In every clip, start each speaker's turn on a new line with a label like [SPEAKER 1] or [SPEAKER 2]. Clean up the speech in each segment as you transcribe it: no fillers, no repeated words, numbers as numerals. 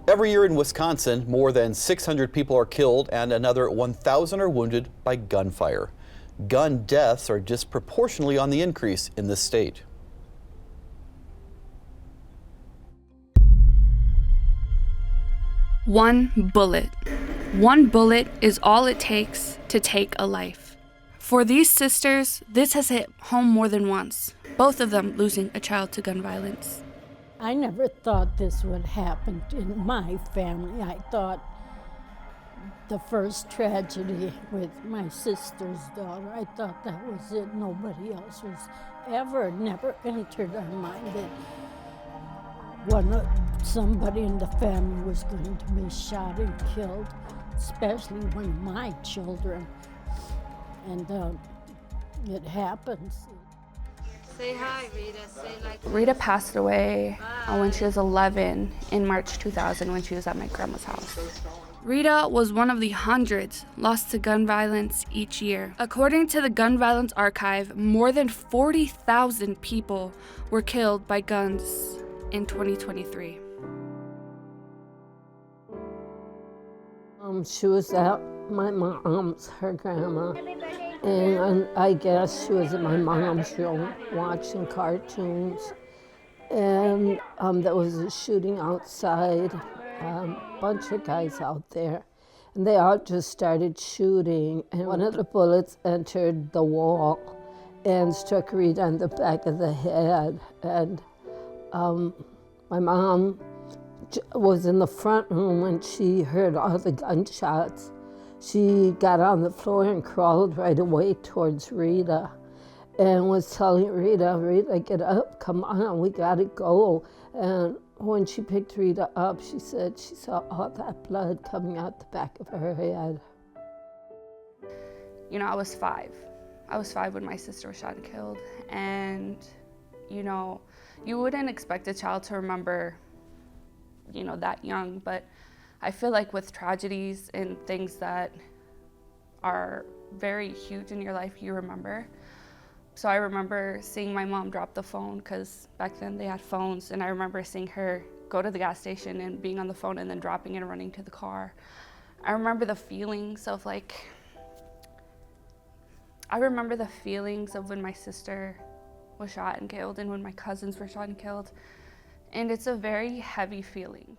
[SPEAKER 1] Every year in Wisconsin, more than 600 people are killed and another 1,000 are wounded by gunfire. Gun deaths are disproportionately on the increase in this state.
[SPEAKER 2] One bullet. One bullet is all it takes to take a life. For these sisters, this has hit home more than once, both of them losing a child to gun violence.
[SPEAKER 3] I never thought this would happen in my family. I thought the first tragedy with my sister's daughter, I thought that was it. Nobody else was never entered our mind that somebody in the family was going to be shot and killed, especially one of my children. And it happens.
[SPEAKER 4] Say hi, Rita. Say like.
[SPEAKER 2] Rita passed away when she was 11 in March 2000 when she was at my grandma's house. Rita was one of the hundreds lost to gun violence each year. According to the Gun Violence Archive, more than 40,000 people were killed by guns in 2023.
[SPEAKER 3] She was at my mom's, her grandma, and I guess she was at my mom's room watching cartoons, and there was a shooting outside, bunch of guys out there, and they all just started shooting, and one of the bullets entered the wall and struck Rita on the back of the head, and my mom was in the front room when she heard all the gunshots. She got on the floor and crawled right away towards Rita and was telling Rita, "Rita, get up, come on, we gotta go." And when she picked Rita up, she said she saw all that blood coming out the back of her head.
[SPEAKER 2] You know, I was 5. I was 5 when my sister was shot and killed. And, you know, you wouldn't expect a child to remember, you know, that young, but I feel like with tragedies and things that are very huge in your life, you remember. So I remember seeing my mom drop the phone, because back then they had phones, and I remember seeing her go to the gas station and being on the phone and then dropping it and running to the car. I remember the feelings of when my sister was shot and killed and when my cousins were shot and killed. And it's a very heavy feeling.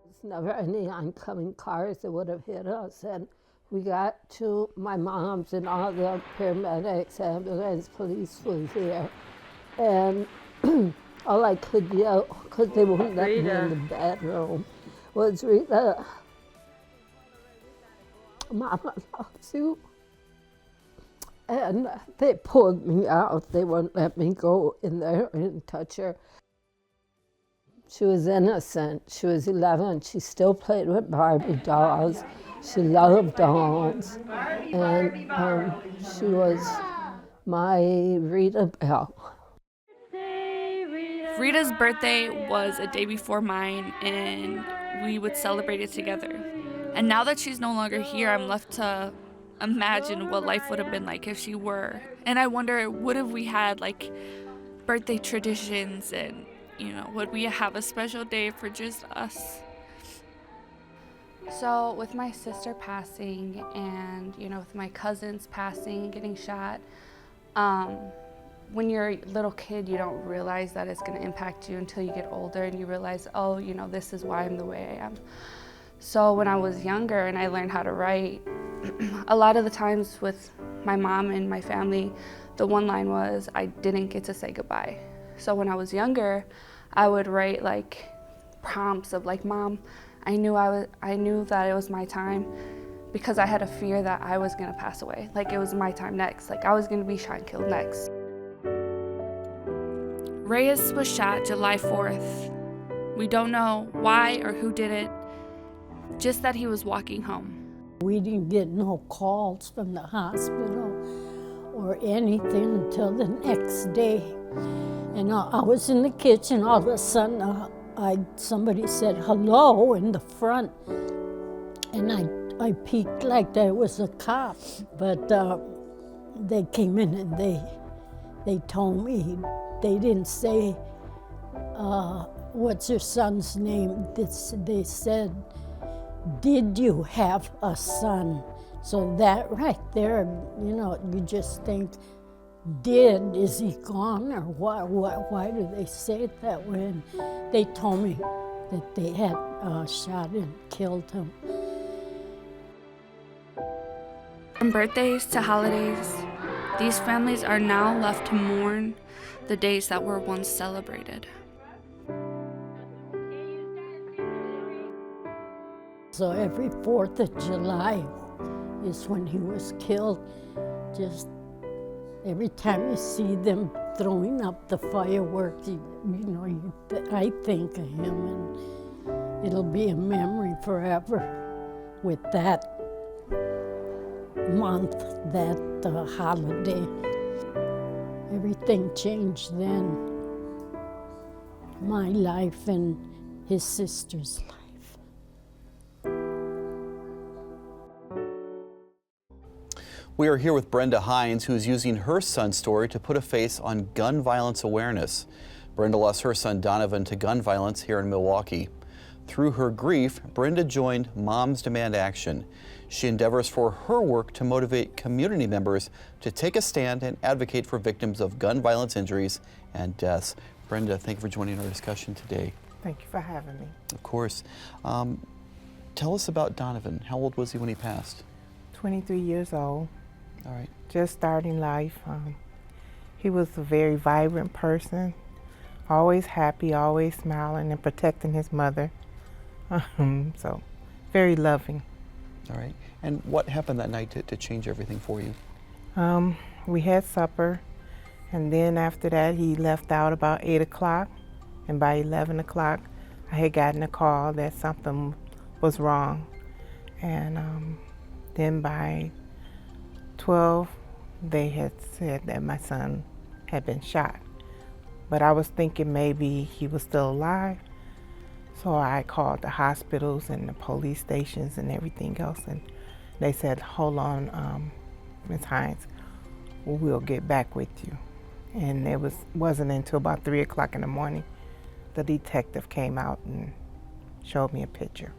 [SPEAKER 3] There's never any oncoming cars that would have hit us. And we got to my mom's, and all the paramedics, ambulance, police was there. And all I could yell, because they wouldn't let me in the bedroom, was, "Rita, Mama loves you." And they pulled me out. They wouldn't let me go in there and touch her. She was innocent. She was 11. She still played with Barbie dolls. She loved dolls. And she was my Rita Bell.
[SPEAKER 2] Rita's birthday was a day before mine, and we would celebrate it together. And now that she's no longer here, I'm left to imagine what life would have been like if she were. And I wonder, would have we had like birthday traditions, and, you know, would we have a special day for just us? So with my sister passing and, you know, with my cousins passing and getting shot, when you're a little kid, you don't realize that it's going to impact you until you get older and you realize, oh, you know, this is why I'm the way I am. So when I was younger and I learned how to write, a lot of the times with my mom and my family, the one line was, I didn't get to say goodbye. So when I was younger, I would write like prompts of like, Mom, I knew that it was my time, because I had a fear that I was gonna pass away. Like it was my time next. Like I was gonna be shot and killed next. Reyes was shot July 4th. We don't know why or who did it, just that he was walking home.
[SPEAKER 3] We didn't get no calls from the hospital or anything until the next day. And I was in the kitchen, all of a sudden somebody said hello in the front, and I peeked like there was a cop, but they came in and they told me, they didn't say what's your son's name? They said, did you have a son? So that right there, you just think, is he gone, or why do they say it that way? And they told me that they had shot and killed him.
[SPEAKER 2] From birthdays to holidays, these families are now left to mourn the days that were once celebrated.
[SPEAKER 3] So every 4th of July is when he was killed. Just every time you see them throwing up the fireworks, I think of him, and it'll be a memory forever with that month, that holiday. Everything changed then. My life and his sister's life.
[SPEAKER 1] We are here with Brenda Hines, who is using her son's story to put a face on gun violence awareness. Brenda lost her son Donovan to gun violence here in Milwaukee. Through her grief, Brenda joined Moms Demand Action. She endeavors for her work to motivate community members to take a stand and advocate for victims of gun violence injuries and deaths. Brenda, thank you for joining our discussion today.
[SPEAKER 5] Thank you for having me.
[SPEAKER 1] Of course. Tell us about Donovan. How old was he when he passed?
[SPEAKER 5] 23 years old.
[SPEAKER 1] All right.
[SPEAKER 5] Just starting life. He was a very vibrant person, always happy, always smiling and protecting his mother. So, very loving.
[SPEAKER 1] All right. And what happened that night to change everything for you?
[SPEAKER 5] We had supper, and then after that he left out about 8 o'clock, and by 11 o'clock I had gotten a call that something was wrong. And then by 12, they had said that my son had been shot. But I was thinking maybe he was still alive. So I called the hospitals and the police stations and everything else, and they said, hold on, Ms. Hines, we'll get back with you. And it wasn't until about 3 o'clock in the morning the detective came out and showed me a picture.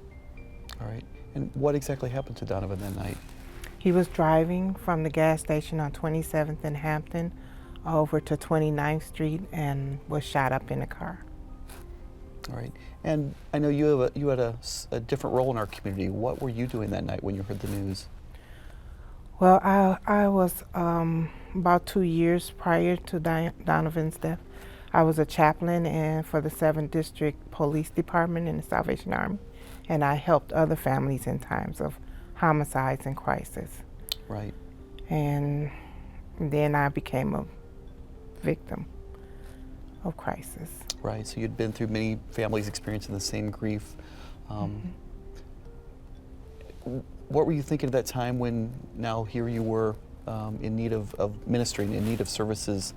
[SPEAKER 1] All right. And what exactly happened to Donovan that night?
[SPEAKER 5] He was driving from the gas station on 27th and Hampton over to 29th Street and was shot up in the car.
[SPEAKER 1] All right. And I know you had a different role in our community. What were you doing that night when you heard the news?
[SPEAKER 5] Well, I was about 2 years prior to Donovan's death. I was a chaplain for the 7th District Police Department in the Salvation Army, and I helped other families in times of homicides and crisis.
[SPEAKER 1] Right. And
[SPEAKER 5] then I became a victim of crisis.
[SPEAKER 1] Right, so you'd been through many families experiencing the same grief. What were you thinking at that time when now here you were in need of ministering, in need of services,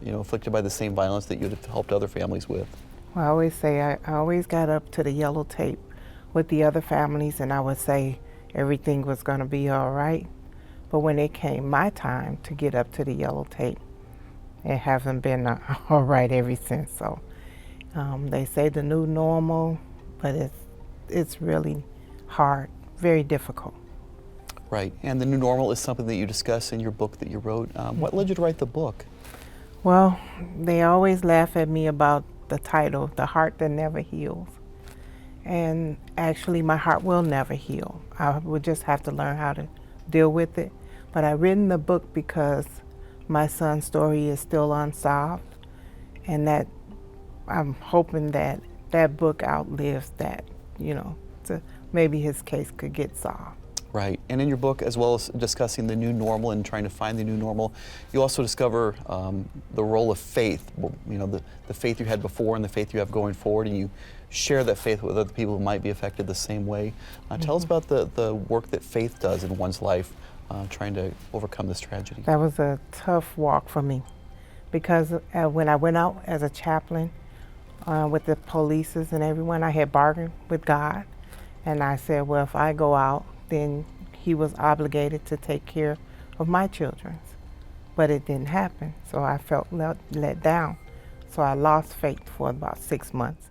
[SPEAKER 1] afflicted by the same violence that you'd have helped other families with?
[SPEAKER 5] Well, I always say I always got up to the yellow tape with the other families, and I would say everything was going to be all right. But when it came my time to get up to the yellow tape, it hasn't been all right ever since. So they say the new normal, but it's really hard, very difficult.
[SPEAKER 1] Right, and the new normal is something that you discuss in your book that you wrote. What led you to write the book?
[SPEAKER 5] Well, they always laugh at me about the title, The Heart That Never Heals. And actually, my heart will never heal. I would just have to learn how to deal with it. But I written the book because my son's story is still unsolved, and that I'm hoping that that book outlives that, so maybe his case could get solved.
[SPEAKER 1] Right, and in your book, as well as discussing the new normal and trying to find the new normal, you also discover the role of faith, the faith you had before and the faith you have going forward, and you share that faith with other people who might be affected the same way. Tell us about the work that faith does in one's life, trying to overcome this tragedy.
[SPEAKER 5] That was a tough walk for me, because when I went out as a chaplain with the police and everyone, I had bargained with God, and I said, well, if I go out, then he was obligated to take care of my children. But it didn't happen, so I felt let down. So I lost faith for about 6 months.